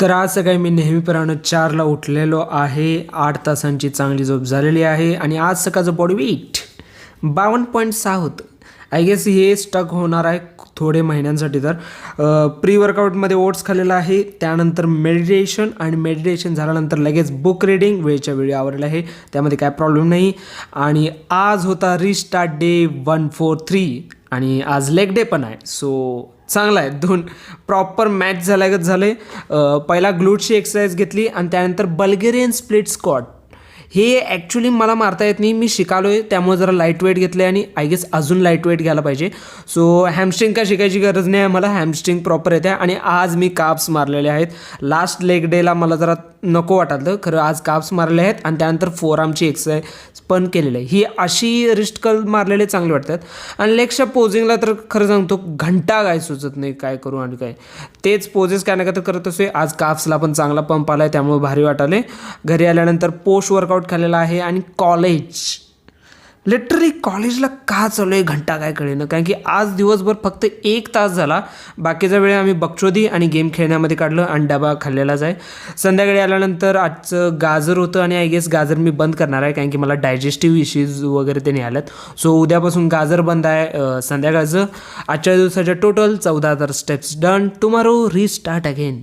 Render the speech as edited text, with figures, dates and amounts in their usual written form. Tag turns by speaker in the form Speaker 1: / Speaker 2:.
Speaker 1: तर आज सकाळी मी नेहमीप्रमाणे 4ला उठलेलो आहे. 8 तासांची चांगली झोप झालेली आहे आणि आज सकाळचं बॉडी वेट 52.6 होतं. आय गेस हे स्टक होणार आहे थोडे महिन्यांसाठी. तर प्री वर्कआउटमध्ये ओट्स खाल्लेलं आहे, त्यानंतर मेडिटेशन झाल्यानंतर लगेच बुक रीडिंग वेळच्या वेळी आवरलं आहे, त्यामध्ये काय प्रॉब्लेम नाही. आणि आज होता रिस्टार्ट डे 143 आणि आज लेग डे पण आहे. सो चांगला आहे. 2 प्रॉपर मॅच झाल्यागत झाले. पहिला ग्लूटची एक्सरसाइज घेतली आणि त्यानंतर बल्गेरियन स्प्लिट स्क्वॉट. हे ॲक्च्युली मला मारता येत नाही, मी शिकालो आहे, त्यामुळे जरा लाईट वेट घेतले आणि आय गेस अजून लाईट वेट घ्यायला पाहिजे. सो हॅमस्ट्रिंग काय शिकायची गरज नाही आहे, मला हॅमस्ट्रिंग प्रॉपर येते. आणि आज मी काप्स मारलेले आहेत. लास्ट लेग डेला मला जरा नको वाटलं खरं, आज काप्स मारले आहेत आणि त्यानंतर फोरआर्मची एक्सरसाइज पण केलेली आहे. ही अशी रिस्ट कर्ल मारलेले चांगले वाटतात. आणि लेगच्या पोझिंगला तर खरं सांगतो घंटा काय सुचत नाही काय करू आणि काय, तेच पोजेस काय ना काय तर करत असते. आज काप्सला पण चांगला पंप आला आहे, त्यामुळे भारी वाटाले. घरी आल्यानंतर पोस्ट वर्कआउट खाल्लेला आहे. आणि लिटरली कॉलेजला का चालू आहे घंटा काय कळेना, कारण की आज दिवसभर फक्त 1 तास झाला, बाकीचा वेळ आम्ही बकचोदी आणि गेम खेळण्यामध्ये काढलं आणि डबा खाल्लेलाच आहे. संध्याकाळी आल्यानंतर आजचं गाजर होतं आणि आय गेस गाजर मी बंद करणार आहे, कारण की मला डायजेस्टिव्ह इश्यूज वगैरे ते नाही आल्यात. सो उद्यापासून गाजर बंद आहे संध्याकाळचं. आजच्या दिवसाच्या total 14 steps done. Tomorrow restart again.